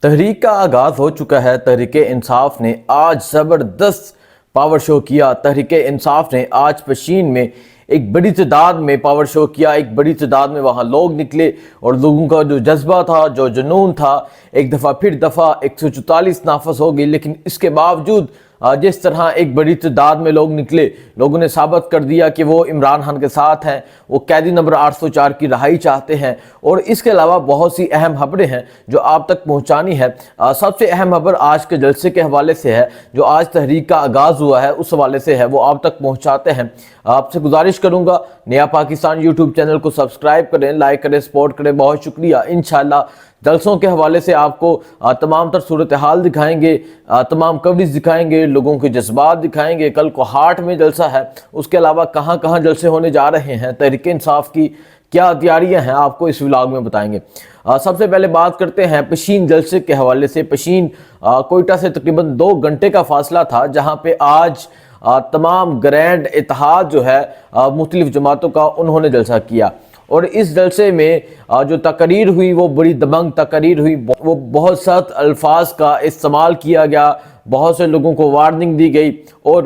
تحریک کا آغاز ہو چکا ہے۔ تحریک انصاف نے آج زبردست پاور شو کیا۔ تحریک انصاف نے آج پشین میں ایک بڑی تعداد میں پاور شو کیا، ایک بڑی تعداد میں وہاں لوگ نکلے اور لوگوں کا جو جذبہ تھا، جو جنون تھا، ایک دفعہ پھر دفعہ 144 نافذ ہو گئی۔ لیکن اس کے باوجود جس طرح ایک بڑی تعداد میں لوگ نکلے، لوگوں نے ثابت کر دیا کہ وہ عمران خان کے ساتھ ہیں، وہ قیدی نمبر 804 کی رہائی چاہتے ہیں، اور اس کے علاوہ بہت سی اہم خبریں ہیں جو آپ تک پہنچانی ہے۔ سب سے اہم خبر آج کے جلسے کے حوالے سے ہے، جو آج تحریک کا آغاز ہوا ہے اس حوالے سے ہے، وہ آپ تک پہنچاتے ہیں۔ آپ سے گزارش کروں گا نیا پاکستان یوٹیوب چینل کو سبسکرائب کریں، لائک کریں، سپورٹ کریں۔ بہت شکریہ۔ انشاءاللہ جلسوں کے حوالے سے آپ کو تمام تر صورتحال دکھائیں گے، تمام کوریج دکھائیں گے، لوگوں کے جذبات دکھائیں گے۔ کل کو ہارٹ میں جلسہ ہے، اس کے علاوہ کہاں کہاں جلسے ہونے جا رہے ہیں، تحریک انصاف کی کیا تیاریاں ہیں، آپ کو اس ولاگ میں بتائیں گے۔ سب سے پہلے بات کرتے ہیں پشین جلسے کے حوالے سے۔ پشین کوئٹہ سے تقریباً 2 گھنٹے کا فاصلہ تھا، جہاں پہ آج تمام گرینڈ اتحاد جو ہے مختلف جماعتوں کا، انہوں نے جلسہ کیا، اور اس جلسے میں جو تقریر ہوئی وہ بڑی دبنگ تقریر ہوئی۔ وہ بہت سخت الفاظ کا استعمال کیا گیا، بہت سے لوگوں کو وارننگ دی گئی، اور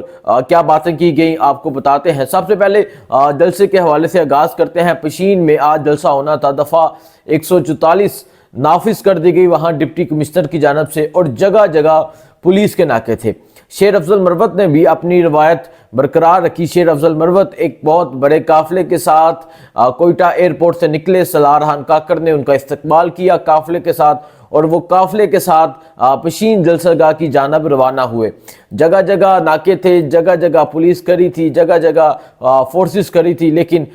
کیا باتیں کی گئیں آپ کو بتاتے ہیں۔ سب سے پہلے جلسے کے حوالے سے آغاز کرتے ہیں۔ پشین میں آج جلسہ ہونا تھا، دفعہ 144 نافذ کر دی گئی وہاں ڈپٹی کمشنر کی جانب سے، اور جگہ جگہ پولیس کے ناکے تھے۔ شیر افضل مروت نے بھی اپنی روایت برقرار رکھی۔ شیر افضل مروت ایک بہت بڑے قافلے کے ساتھ کوئٹہ ایئرپورٹ سے نکلے، سالار خان کاکڑ نے ان کا استقبال کیا قافلے کے ساتھ، اور وہ قافلے کے ساتھ پشین جلسہ گاہ کی جانب روانہ ہوئے۔ جگہ جگہ ناکے تھے، جگہ جگہ پولیس کری تھی، جگہ جگہ فورسز کری تھی، لیکن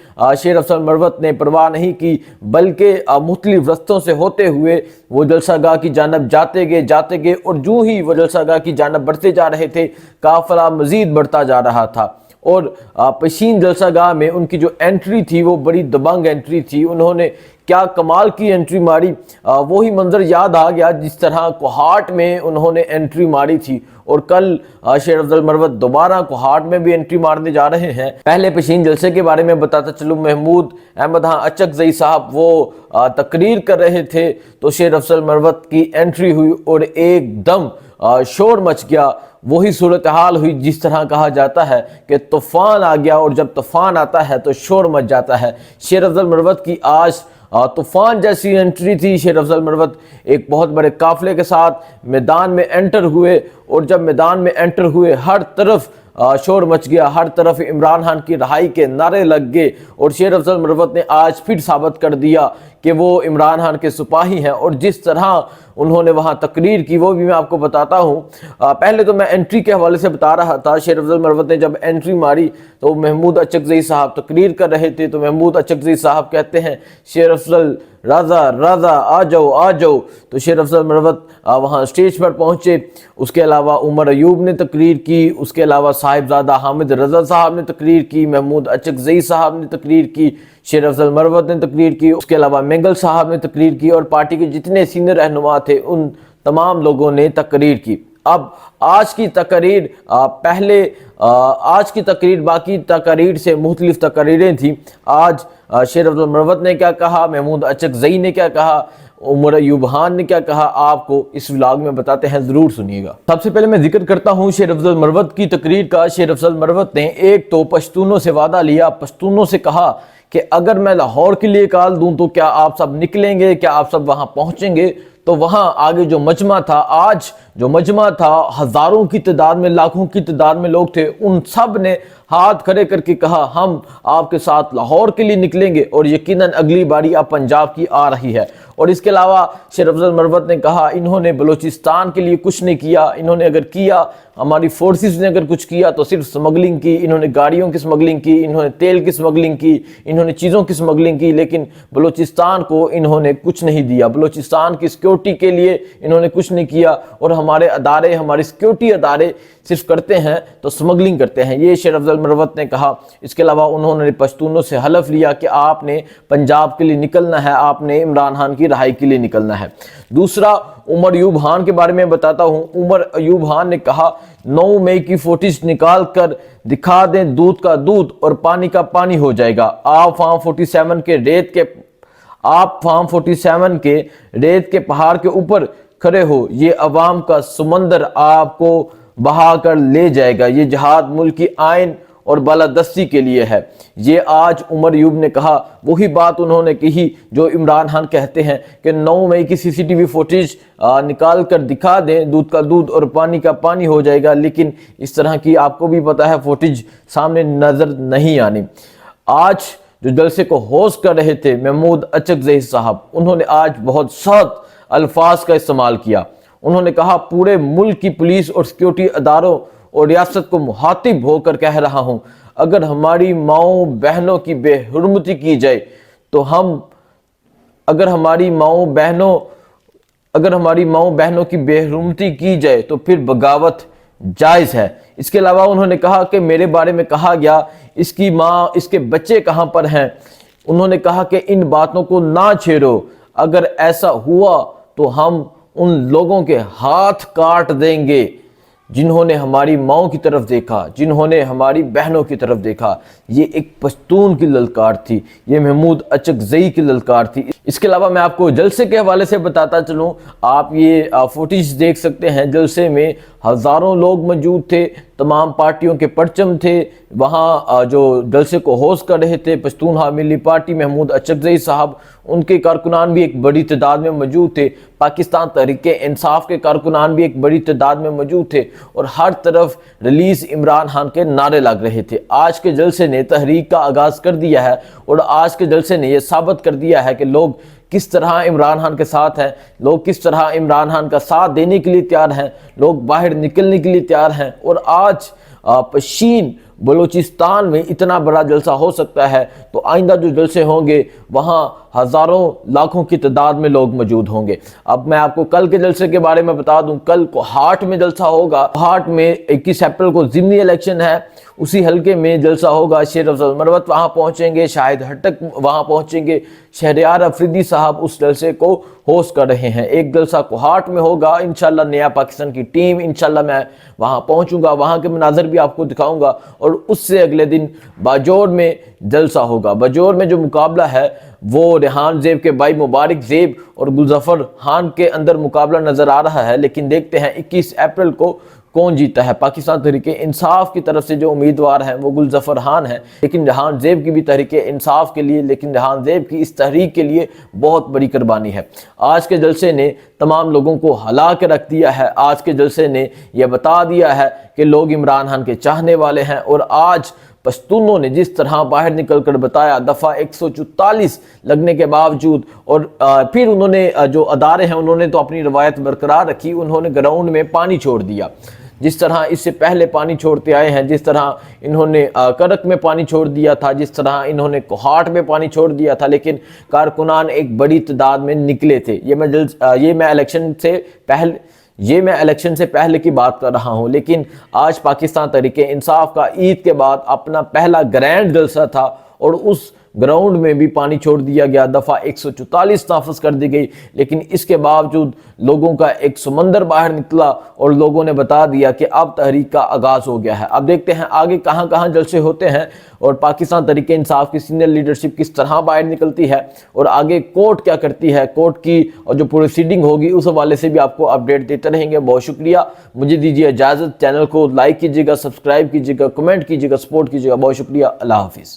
شیر افضل مروت نے پرواہ نہیں کی، بلکہ مختلف رستوں سے ہوتے ہوئے وہ جلسہ گاہ کی جانب جاتے گئے، اور جو ہی وہ جلسہ گاہ کی جانب بڑھتے جا رہے تھے، قافلہ مزید بڑھتا جا رہا تھا۔ اور پشین جلسہ گاہ میں ان کی جو انٹری تھی وہ بڑی دبنگ انٹری تھی۔ انہوں نے کیا کمال کی انٹری ماری، وہی منظر یاد آ گیا جس طرح کوہاٹ میں انہوں نے انٹری ماری تھی، اور کل شیر افضل مروت دوبارہ کوہاٹ میں بھی انٹری مارنے جا رہے ہیں۔ پہلے پشین جلسے کے بارے میں بتاتا چلوں، محمود احمد خان اچکزئی صاحب وہ تقریر کر رہے تھے تو شیر افضل مروت کی انٹری ہوئی، اور ایک دم شور مچ گیا۔ وہی صورتحال ہوئی جس طرح کہا جاتا ہے کہ طوفان آ گیا، اور جب طوفان آتا ہے تو شور مچ جاتا ہے۔ شیر افضل مروت کی آج طوفان جیسی انٹری تھی۔ شیر افضل مروت ایک بہت بڑے قافلے کے ساتھ میدان میں انٹر ہوئے، اور جب میدان میں انٹر ہوئے ہر طرف شور مچ گیا، ہر طرف عمران خان کی رہائی کے نعرے لگ گئے، اور شیر افضل مروت نے آج پھر ثابت کر دیا کہ وہ عمران خان کے سپاہی ہیں، اور جس طرح انہوں نے وہاں تقریر کی وہ بھی میں آپ کو بتاتا ہوں۔ پہلے تو میں انٹری کے حوالے سے بتا رہا تھا۔ شیر افضل مروت نے جب انٹری ماری تو محمود اچکزئی صاحب تقریر کر رہے تھے، تو محمود اچکزئی صاحب کہتے ہیں شیر افضل رضا آ جاؤ، تو شیر افضل مروت وہاں اسٹیج پر پہنچے۔ اس کے علاوہ عمر ایوب نے تقریر کی، اس کے علاوہ صاحبزادہ حامد رضا صاحب نے تقریر کی، محمود اچکزئی صاحب نے تقریر کی، شیر افضل مروت نے تقریر کی، اس کے علاوہ مینگل صاحب نے تقریر کی، اور پارٹی کے جتنے سینئر رہنما تھے ان تمام لوگوں نے تقریر کی۔ اب آج کی تقریر آج کی تقریر باقی تقریر سے مختلف تقریریں تھیں۔ آج شیر افضل مروت نے کیا کہا، محمود اچکزئی نے کیا کہا، عمر ایوب خان نے کیا کہا، آپ کو اس ولاگ میں بتاتے ہیں، ضرور سنیے گا۔ سب سے پہلے میں ذکر کرتا ہوں شیر افضل مروت کی تقریر کا۔ شیر افضل مروت نے ایک تو پشتونوں سے وعدہ لیا، پشتونوں سے کہا کہ اگر میں لاہور کے لیے کال دوں تو کیا آپ سب نکلیں گے، کیا آپ سب وہاں پہنچیں گے؟ تو وہاں آگے جو مجمع تھا، آج جو مجمع تھا، ہزاروں کی تعداد میں، لاکھوں کی تعداد میں لوگ تھے، ان سب نے ہاتھ کھڑے کر کے کہا ہم آپ کے ساتھ لاہور کے لیے نکلیں گے، اور یقیناً اگلی باری اب پنجاب کی آ رہی ہے۔ اور اس کے علاوہ شیر افضل مروت نے کہا انہوں نے بلوچستان کے لیے کچھ نہیں کیا، انہوں نے اگر کیا، ہماری فورسز نے اگر کچھ کیا تو صرف سمگلنگ کی، انہوں نے گاڑیوں کی سمگلنگ کی، انہوں نے تیل کی سمگلنگ کی، انہوں نے چیزوں کی سمگلنگ کی، لیکن بلوچستان کو انہوں نے کچھ نہیں دیا، بلوچستان کی سیکیورٹی کے لیے انہوں نے کچھ نہیں کیا، اور ہمارے ادارے، ہمارے سیکیورٹی ادارے صرف کرتے ہیں تو سمگلنگ کرتے ہیں، یہ شیر افضل مروت نے کہا۔ اس کے علاوہ انہوں نے پشتونوں سے حلف لیا کہ آپ نے پنجاب کے لیے نکلنا ہے، آپ نے عمران خان کی رہائی کے لیے نکلنا ہے۔ دوسرا عمر ایوب خان کے بارے میں بتاتا ہوں۔ عمر ایوب خان نے کہا 9 مئی کی فوٹیج نکال کر دکھا دیں، دودھ کا دودھ اور پانی کا پانی ہو جائے گا۔ آپ فارم 47 کے ریت کے پہاڑ کے اوپر کھڑے ہو، یہ عوام کا سمندر آپ کو بہا کر لے جائے گا۔ یہ جہاد ملک کی آئین اور بالادستی کے لیے ہے۔ یہ آج عمر ایوب نے کہا، وہی بات انہوں نے کہی جو عمران خان کہتے ہیں کہ 9 مئی کی سی ٹی وی فوٹیج نکال کر دکھا دیں، دودھ کا دودھ اور پانی کا پانی ہو جائے گا، لیکن اس طرح کی آپ کو بھی پتا ہے فوٹیج سامنے نظر نہیں آنی۔ آج جو جلسے کو ہوسٹ کر رہے تھے محمود اچکزئی صاحب، انہوں نے آج بہت سخت الفاظ کا استعمال کیا۔ انہوں نے کہا، پورے ملک کی پولیس اور سیکیورٹی اداروں اور ریاست کو مخاطب ہو کر کہہ رہا ہوں، اگر ہماری ماؤں بہنوں کی بے حرمتی کی جائے تو اگر ہماری ماؤں بہنوں کی بے حرمتی کی جائے تو پھر بغاوت جائز ہے۔ اس کے علاوہ انہوں نے کہا کہ میرے بارے میں کہا گیا اس کی ماں، اس کے بچے کہاں پر ہیں۔ انہوں نے کہا کہ ان باتوں کو نہ چھیڑو، اگر ایسا ہوا تو ہم ان لوگوں کے ہاتھ کاٹ دیں گے جنہوں نے ہماری ماؤں کی طرف دیکھا، جنہوں نے ہماری بہنوں کی طرف دیکھا۔ یہ ایک پشتون کی للکار تھی، یہ محمود اچکزئی کی للکار تھی۔ اس کے علاوہ میں آپ کو جلسے کے حوالے سے بتاتا چلوں، آپ یہ فوٹیج دیکھ سکتے ہیں۔ جلسے میں ہزاروں لوگ موجود تھے، تمام پارٹیوں کے پرچم تھے۔ وہاں جو جلسے کو ہوسٹ کر رہے تھے پشتون حامیلی پارٹی محمود اچکزئی صاحب، ان کے کارکنان بھی ایک بڑی تعداد میں موجود تھے۔ پاکستان تحریک انصاف کے کارکنان بھی ایک بڑی تعداد میں موجود تھے، اور ہر طرف ریلیز عمران خان کے نعرے لگ رہے تھے۔ آج کے جلسے نے تحریک کا آغاز کر دیا ہے، اور آج کے جلسے نے یہ ثابت کر دیا ہے کہ لوگ کس طرح عمران خان کے ساتھ ہیں، لوگ کس طرح عمران خان کا ساتھ دینے کے لیے تیار ہیں، لوگ باہر نکلنے کے لیے تیار ہیں۔ اور آج پشین بلوچستان میں اتنا بڑا جلسہ ہو سکتا ہے، تو آئندہ جو جلسے ہوں گے وہاں ہزاروں لاکھوں کی تعداد میں لوگ موجود ہوں گے۔ اب میں آپ کو کل کے جلسے کے بارے میں بتا دوں، کل کو ہاٹ میں جلسہ ہوگا۔ ہاٹ میں 21 اپریل کو ضمنی الیکشن ہے، اسی حلقے میں جلسہ ہوگا۔ شیر افضل مروت وہاں پہنچیں گے، شاہد ہٹک وہاں پہنچیں گے، شہریار افریدی صاحب اس جلسے کو ہوسٹ کر رہے ہیں۔ ایک جلسہ کوہاٹ میں ہوگا، انشاءاللہ نیا پاکستان کی ٹیم، انشاءاللہ میں وہاں پہنچوں گا، وہاں کے مناظر بھی آپ کو دکھاؤں گا۔ اور اس سے اگلے دن باجوڑ میں جلسہ ہوگا۔ باجوڑ میں جو مقابلہ ہے وہ ریحان زیب کے بھائی مبارک زیب اور گلظفر خان کے اندر مقابلہ نظر آ رہا ہے، لیکن دیکھتے ہیں 21 اپریل کو کون جیتا ہے۔ پاکستان تحریک انصاف کی طرف سے جو امیدوار ہیں وہ گلظفر خان ہیں، لیکن ریحان زیب کی بھی تحریک انصاف کے لیے، لیکن ریحان زیب کی اس تحریک کے لیے بہت بڑی قربانی ہے۔ آج کے جلسے نے تمام لوگوں کو ہلا کے رکھ دیا ہے۔ آج کے جلسے نے یہ بتا دیا ہے کہ لوگ عمران خان کے چاہنے والے ہیں، اور آج پشتونوں نے جس طرح باہر نکل کر بتایا، دفعہ 144 لگنے کے باوجود، اور پھر انہوں نے جو ادارے ہیں انہوں نے تو اپنی روایت برقرار رکھی، انہوں نے گراؤنڈ میں پانی چھوڑ دیا، جس طرح اس سے پہلے پانی چھوڑتے آئے ہیں، جس طرح انہوں نے کرک میں پانی چھوڑ دیا تھا، جس طرح انہوں نے کوہاٹ میں پانی چھوڑ دیا تھا، لیکن کارکنان ایک بڑی تعداد میں نکلے تھے۔ یہ میں الیکشن سے پہلے کی بات کر رہا ہوں، لیکن آج پاکستان تحریک انصاف کا عید کے بعد اپنا پہلا گرینڈ جلسہ تھا، اور اس گراؤنڈ میں بھی پانی چھوڑ دیا گیا، دفعہ 144 نافذ کر دی گئی، لیکن اس کے باوجود لوگوں کا ایک سمندر باہر نکلا، اور لوگوں نے بتا دیا کہ اب تحریک کا آغاز ہو گیا ہے۔ اب دیکھتے ہیں آگے کہاں کہاں جلسے ہوتے ہیں، اور پاکستان تحریک انصاف کی سینئر لیڈرشپ کس طرح باہر نکلتی ہے، اور آگے کورٹ کیا کرتی ہے، کورٹ کی اور جو پروسیڈنگ ہوگی اس حوالے سے بھی آپ کو اپڈیٹ دیتے رہیں گے۔ بہت شکریہ، مجھے دیجیے اجازت، چینل کو لائک کیجیے گا، سبسکرائب کیجیے گا، کمنٹ کیجیے گا، سپورٹ کیجیے گا۔ بہت شکریہ، اللہ حافظ۔